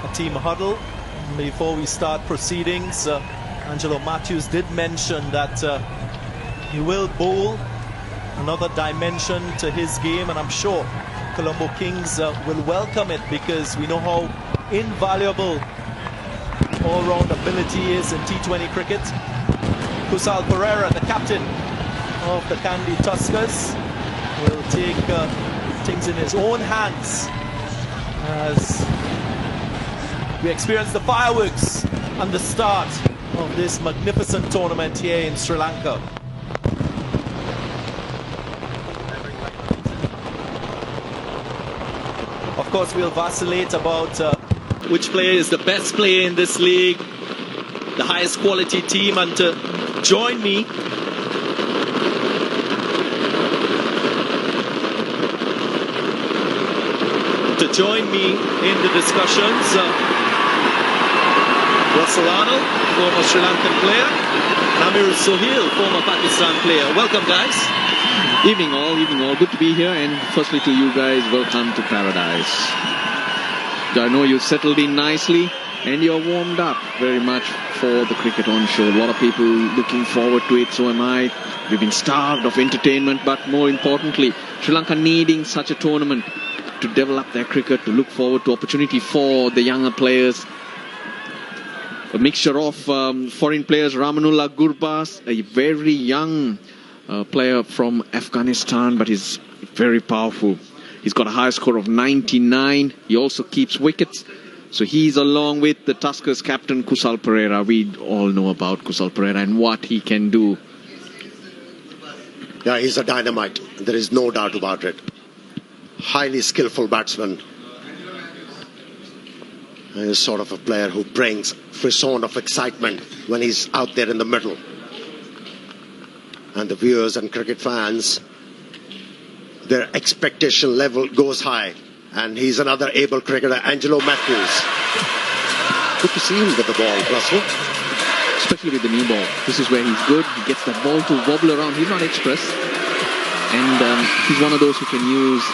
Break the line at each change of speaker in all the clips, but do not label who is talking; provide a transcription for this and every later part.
A team huddle before we start proceedings. Angelo Matthews did mention that he will bowl another dimension to his game, and I'm sure Colombo Kings will welcome it, because we know how invaluable all-round ability is in T20 cricket. Kusal Pereira, the captain of the Kandy Tuskers, will take things in his own hands as we experience the fireworks and the start of this magnificent tournament here in Sri Lanka. Of course, we'll vacillate about which player is the best player in this league, the highest quality team, and to join me in the discussions, Russell Arnold, former Sri Lankan player, and Amir Sohail, former Pakistan player. Welcome, guys.
Evening all. Good to be here, and firstly to you guys, welcome to paradise. I know you settled in nicely and you're warmed up very much for the cricket on show. A lot of people looking forward to it, so am I. We've been starved of entertainment, but more importantly, Sri Lanka needing such a tournament to develop their cricket, to look forward to opportunity for the younger players. A mixture of foreign players, Ramanullah Gurbas, a very young player from Afghanistan, but he's very powerful. He's got a high score of 99. He also keeps wickets. So he's along with the Tuskers captain Kusal Pereira. We all know about Kusal Pereira and what he can do.
Yeah, he's a dynamite. There is no doubt about it. Highly skillful batsman. He's sort of a player who brings frisson of excitement when he's out there in the middle. And the viewers and cricket fans, their expectation level goes high. And he's another able cricketer, Angelo Matthews. Good to see him with the ball, Russell.
Especially with the new ball. This is where he's good. He gets the ball to wobble around. He's not express. And he's one of those who can use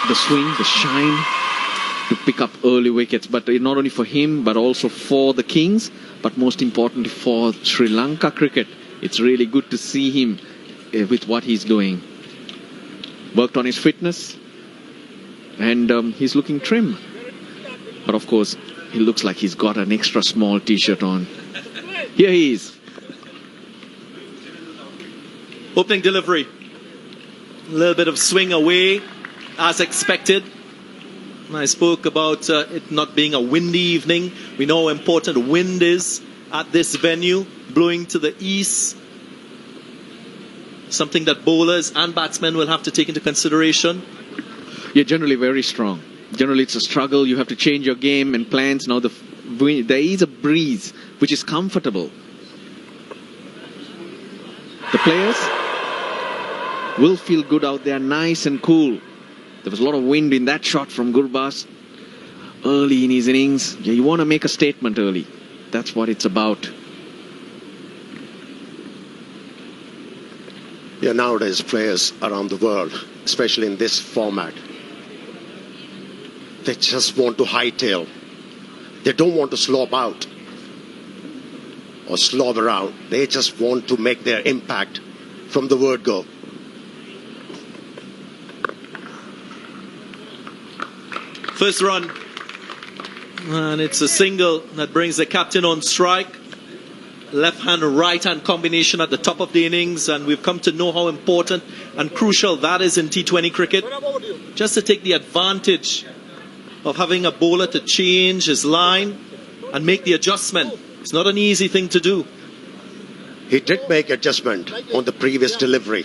the swing, the shine, to pick up early wickets. But not only for him, but also for the Kings, but most importantly for Sri Lanka cricket. It's really good to see him with what he's doing. Worked on his fitness, and he's looking trim. But of course, he looks like he's got an extra small t-shirt on. Here he is.
Opening delivery. A little bit of swing away, as expected. I spoke about it not being a windy evening. We know how important wind is at this venue, blowing to the east. Something that bowlers and batsmen will have to take into consideration.
You're generally very strong. Generally it's a struggle. You have to change your game and plans. Now there is a breeze which is comfortable. The players will feel good out there, nice and cool. There was a lot of wind in that shot from Gurbas early in his innings. Yeah, you want to make a statement early. That's what it's about.
Yeah, nowadays players around the world, especially in this format, they just want to hightail. They don't want to slob out or slob around. They just want to make their impact from the word go.
First run. And it's a single that brings the captain on strike. Left-hand, right-hand combination at the top of the innings, and we've come to know how important and crucial that is in T20 cricket. Just to take the advantage of having a bowler to change his line and make the adjustment. It's not an easy thing to do.
He did make adjustment on the previous delivery.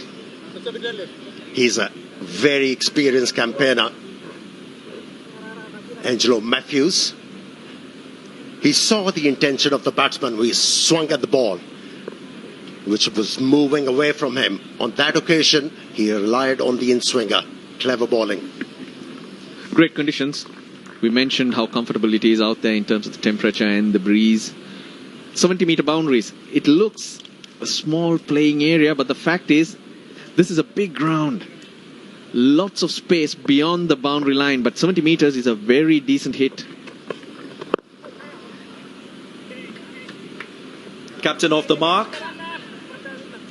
He's a very experienced campaigner, Angelo Matthews. He saw the intention of the batsman who swung at the ball, which was moving away from him. On that occasion, he relied on the in-swinger. Clever bowling.
Great conditions. We mentioned how comfortable it is out there in terms of the temperature and the breeze. 70-meter boundaries. It looks a small playing area, but the fact is, this is a big ground. Lots of space beyond the boundary line, but 70 meters is a very decent hit.
Captain off the mark.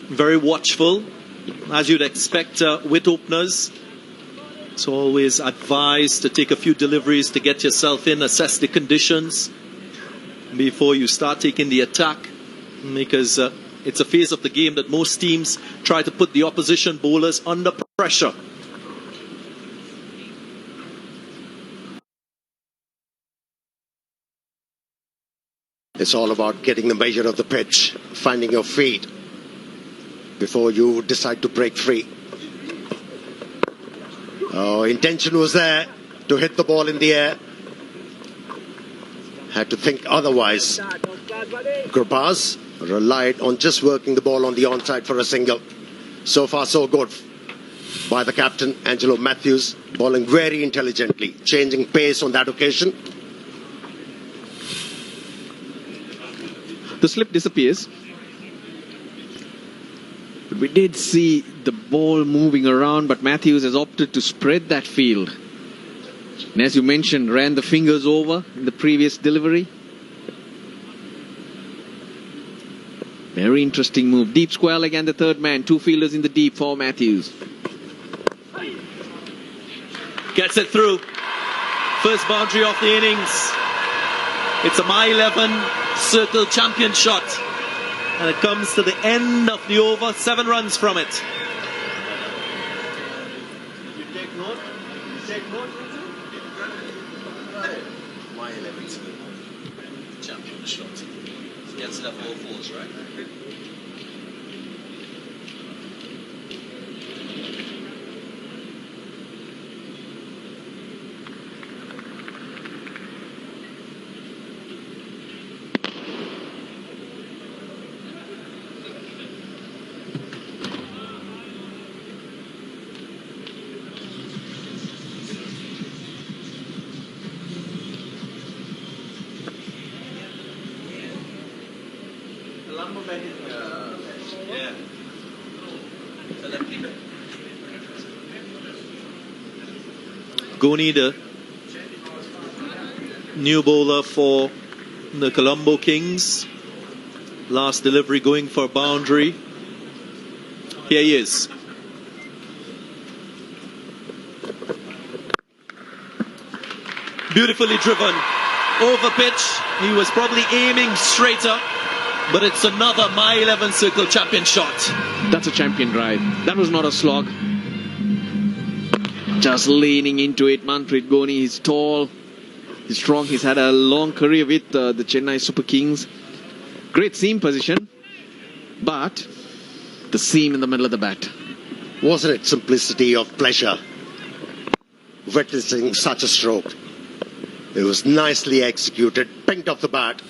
Very watchful, as you'd expect with openers. It's always advised to take a few deliveries to get yourself in, assess the conditions before you start taking the attack, because it's a phase of the game that most teams try to put the opposition bowlers under pressure.
It's all about getting the measure of the pitch, finding your feet before you decide to break free. Oh, intention was there to hit the ball in the air. Had to think otherwise. Gurbaz relied on just working the ball on the onside for a single. So far so good by the captain, Angelo Matthews, bowling very intelligently, changing pace on that occasion.
The slip disappears. But we did see the ball moving around, but Matthews has opted to spread that field. And as you mentioned, ran the fingers over in the previous delivery. Very interesting move. Deep square leg and the third man. Two fielders in the deep for Matthews.
Gets it through. First boundary of the innings. It's a My 11 circle champion shot. And it comes to the end of the over. 7 runs from it.
You take note?
My 11 champion shot. Gets it up all fours, right? Goni, the new bowler for the Colombo Kings. Last delivery going for a boundary. Here he is. Beautifully driven. Over pitch. He was probably aiming straighter. But it's another My 11 circle champion shot.
That's a champion drive. That was not a slog. Just leaning into it. Manpreet Goni, he's tall, he's strong, he's had a long career with the Chennai Super Kings. Great seam position, but the seam in the middle of the bat.
Wasn't it simplicity of pleasure witnessing such a stroke? It was nicely executed, pinked off the bat.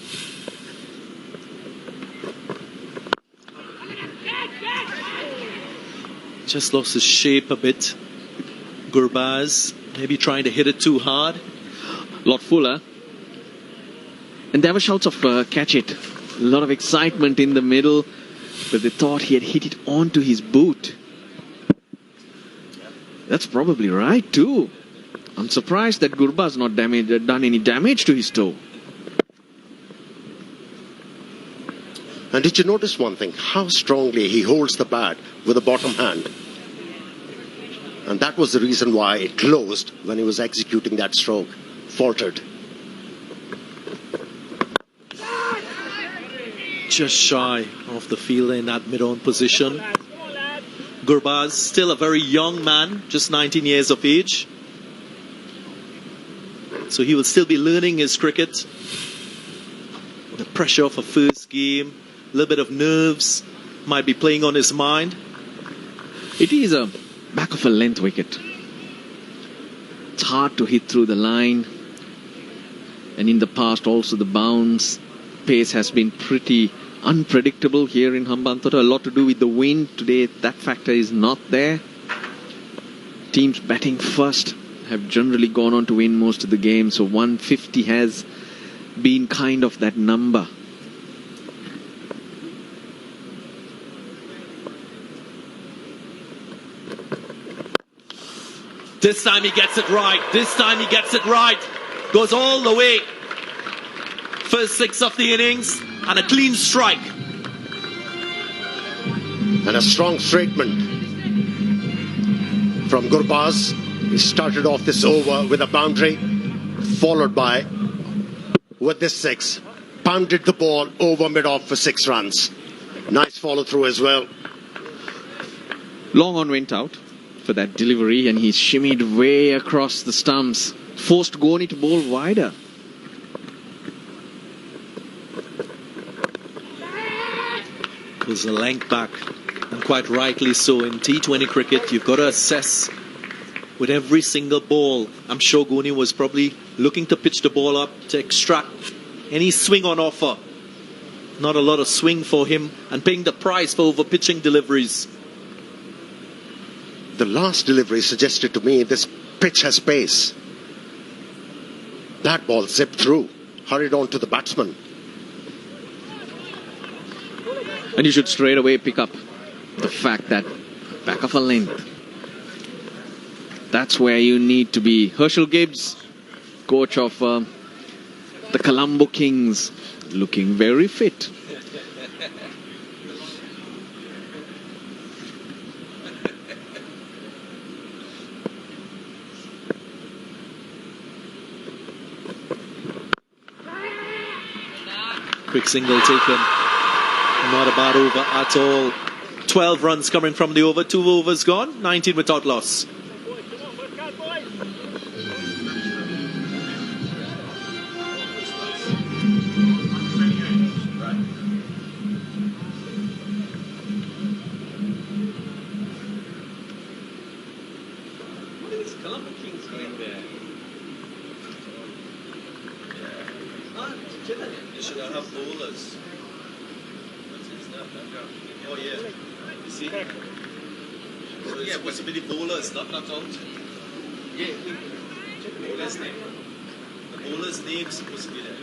Just lost his shape a bit. Gurbaz maybe trying to hit it too hard.
Lot fuller. And there were shouts of catch it. A lot of excitement in the middle, but they thought he had hit it onto his boot. That's probably right too. I'm surprised that Gurbaz not done any damage to his toe.
And did you notice one thing? How strongly he holds the bat with the bottom hand. And that was the reason why it closed when he was executing that stroke. Faltered.
Just shy of the fielder in that mid-on position. Gurbaz, still a very young man, just 19 years of age. So he will still be learning his cricket. The pressure of a first game, a little bit of nerves might be playing on his mind.
It is a back of a length wicket. It's hard to hit through the line. And in the past also the bounce pace has been pretty unpredictable here in Hambantota. A lot to do with the wind. Today that factor is not there. Teams batting first have generally gone on to win most of the game. So 150 has been kind of that number.
This time he gets it right. This time he gets it right. Goes all the way. First 6 of the innings and a clean strike.
And a strong statement from Gurbaz. He started off this over with a boundary, followed by, with this 6, pounded the ball over mid-off for 6 runs. Nice follow-through as well.
Long on went out for that delivery and he shimmied way across the stumps. Forced Goni to bowl wider.
There's a length back, and quite rightly so. In T20 cricket, you've got to assess with every single ball. I'm sure Goni was probably looking to pitch the ball up to extract any swing on offer. Not a lot of swing for him, and paying the price for over pitching deliveries.
The last delivery suggested to me this pitch has pace. That ball zipped through, hurried on to the batsman.
And you should straight away pick up the fact that back of a length. That's where you need to be. Herschel Gibbs, coach of the Colombo Kings, looking very fit.
Quick single taken. Not a bad over at all. 12 runs coming from the over. 2 overs gone. 19 without loss. What is Colombo Kings doing there? You should have bowlers. Oh yeah, you see? So yeah, possibly bowlers, not out. Yeah, check the bowler's name. The bowler's name is supposed to be there.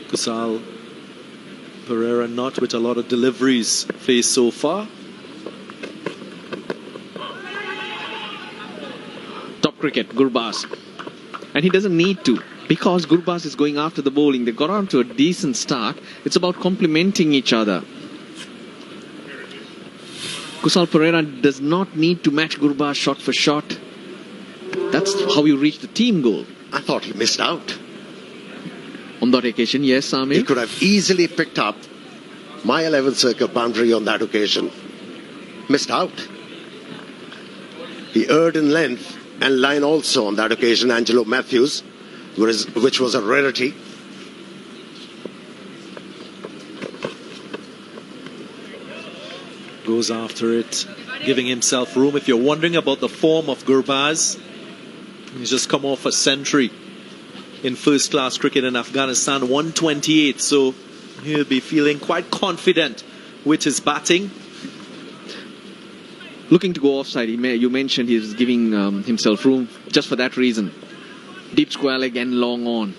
Kusal Pereira not with a lot of deliveries faced so far.
Top cricket, Gurbaz. And he doesn't need to, because Gurbaz is going after the bowling. They got on to a decent start. It's about complementing each other. Kusal Pereira does not need to match Gurbaz shot for shot. That's how you reach the team goal.
I thought he missed out.
On that occasion, yes, Amir.
He could have easily picked up my 11th circle boundary on that occasion. Missed out. He erred in length and line also on that occasion, Angelo Matthews, which was a rarity.
Goes after it, giving himself room. If you're wondering about the form of Gurbaz, he's just come off a century in first-class cricket in Afghanistan, 128. So he'll be feeling quite confident with his batting.
Looking to go offside, you mentioned he's giving himself room just for that reason. Deep square leg and long on.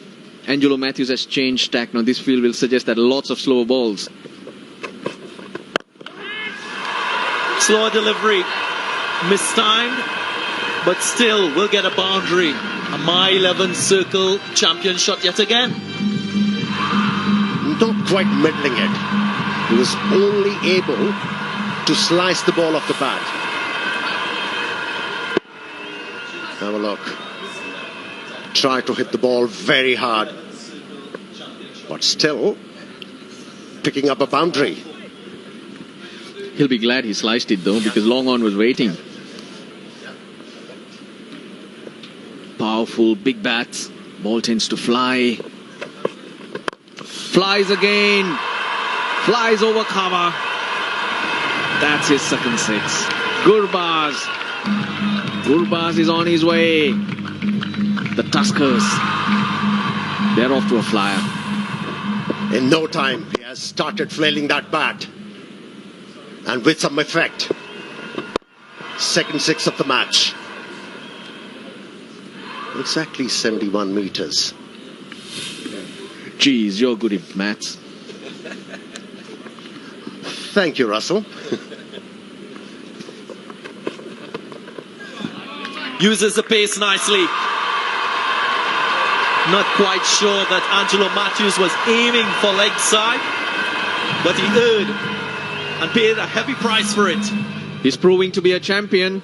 Angelo Matthews has changed tack. Now this field will suggest that lots of slower balls.
Slower delivery, mistimed, but still will get a boundary. A My 11 circle champion shot yet again.
Not quite middling it. He was only able to slice the ball off the bat. Have a look. Try to hit the ball very hard, but still picking up a boundary.
He'll be glad he sliced it though, because long on was waiting. Powerful, big bats. Ball tends to fly. Flies again. Flies over cover. That's his second six. Gurbaz. Gurbaz is on his way. The Tuskers, they're off to a flyer.
In no time, he has started flailing that bat. And with some effect. Second six of the match. Exactly 71 meters.
Geez, you're good at maths.
Thank you, Russell.
Uses the pace nicely. Not quite sure that Angelo Matthews was aiming for leg side, but he erred and paid a heavy price for it.
He's proving to be a champion.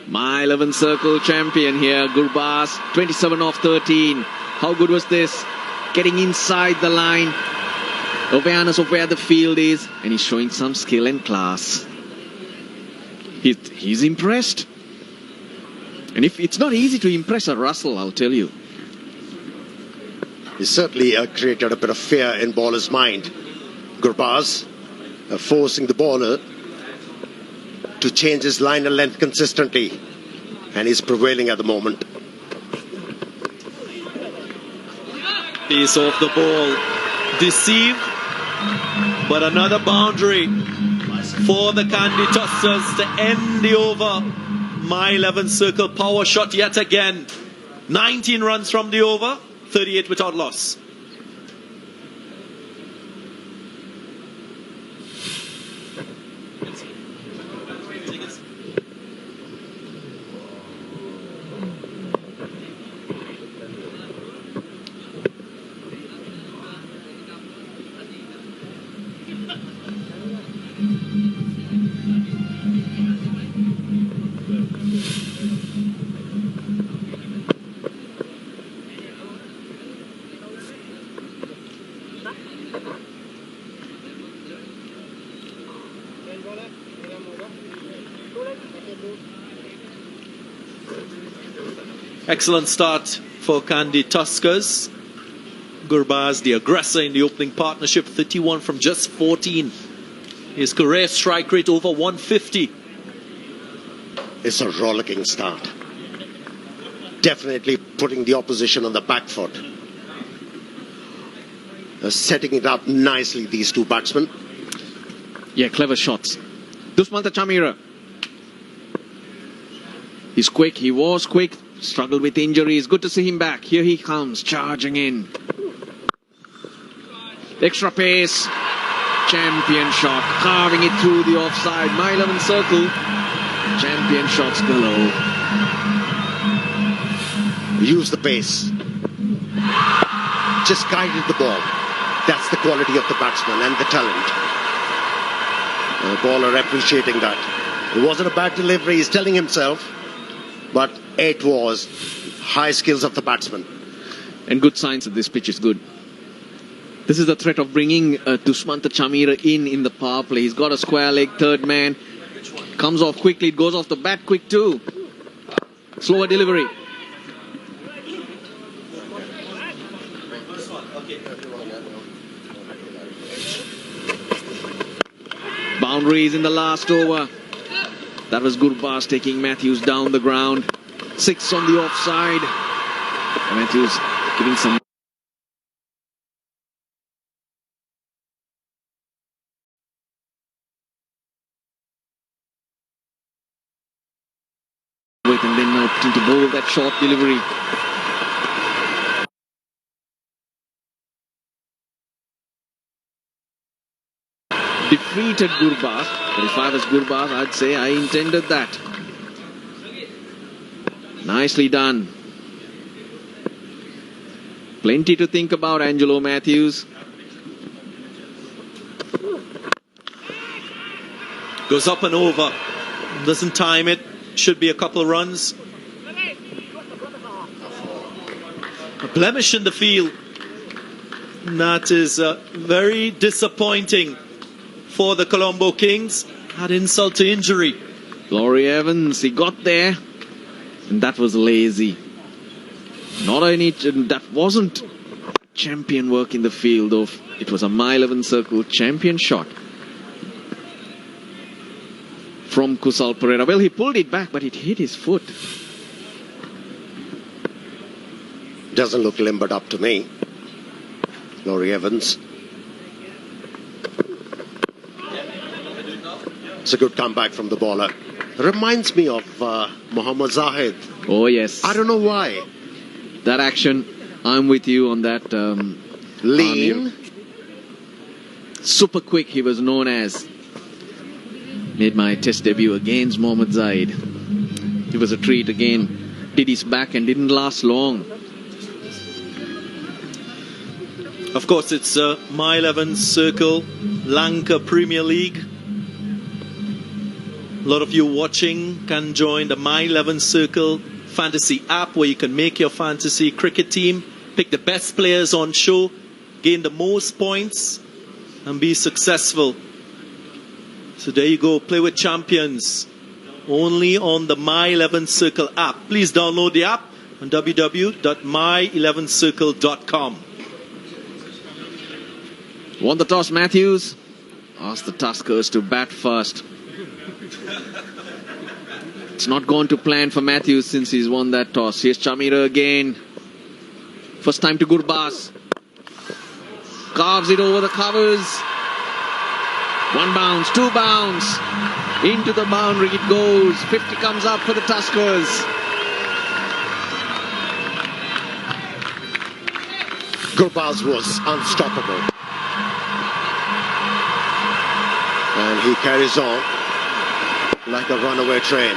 My 11 circle champion here, Gurbaz, 27 off 13. How good was this? Getting inside the line. Awareness of where the field is, and he's showing some skill and class. He's impressed. And if it's not easy to impress a Russell, I'll tell you.
He certainly created a bit of fear in bowler's mind. Gurbaz forcing the bowler to change his line and length consistently, and he's prevailing at the moment.
Pace off the ball, deceived, but another boundary for the Kandy Tuskers to end the over. My 11 circle power shot yet again. 19 runs from the over, 38 without loss. Excellent start for Kandy Tuskers. Gurbaz, the aggressor in the opening partnership, 31 from just 14. His career strike rate over 150.
It's a rollicking start. Definitely putting the opposition on the back foot. Setting it up nicely, these two batsmen.
Yeah, clever shots. Dushmantha Chameera. He's quick, he was quick. Struggled with injuries. Good to see him back. Here he comes, charging in. Extra pace. Champion shot. Carving it through the offside. My 11 circle. Champion shots galore.
Use the pace. Just guided the ball. That's the quality of the batsman and the talent. The bowler appreciating that. It wasn't a bad delivery, he's telling himself. But it was high skills of the batsman.
And good signs that this pitch is good. This is the threat of bringing Dushmantha Chameera in the power play. He's got a square leg, third man. Comes off quickly, it goes off the bat quick too. Slower delivery. Boundaries in the last over. That was Gurbaz taking Matthews down the ground. 6 on the offside. Matthews giving some... and then now putting to bowl that short delivery. Defeated Gurbaz, but if I was Gurbaz, I'd say I intended that. Nicely done. Plenty to think about, Angelo Matthews.
Goes up and over. Doesn't time it. Should be a couple of runs. A blemish in the field. And that is very disappointing for the Colombo Kings. Had insult to injury.
Laurie Evans, he got there. And that was lazy. Not only that wasn't champion work in the field, though. It was a mile 11 circle champion shot from Kusal Pereira. Well, he pulled it back, but it hit his foot.
Doesn't look limbered up to me. Laurie Evans. It's a good comeback from the bowler. Reminds me of Mohammad Zahid.
Oh, yes.
I don't know why.
That action, I'm with you on that.
Lean.
Super quick, he was known as. Made my test debut against Mohammad Zahid. It was a treat again. Did his back and didn't last long.
Of course, it's My 11 Circle, Lanka Premier League. A lot of you watching can join the My 11 Circle fantasy app where you can make your fantasy cricket team, pick the best players on show, gain the most points, and be successful. So there you go, play with champions. Only on the My 11 Circle app. Please download the app on www.my11circle.com.
Won the toss, Matthews. Asked the Tuskers to bat first. It's not gone to plan for Matthews since he's won that toss. Here's Chamira again. First time to Gurbaz. Carves it over the covers. 1 bounce, 2 bounce. Into the boundary it goes. 50 comes up for the Tuskers.
Gurbaz was unstoppable. And he carries on like a runaway train.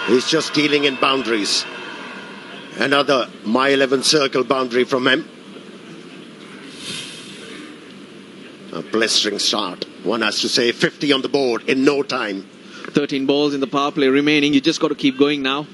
He's just dealing in boundaries. Another My 11 Circle boundary from him. A blistering start. One has to say 50 on the board in no time.
13 balls in the power play remaining. You just got to keep going now.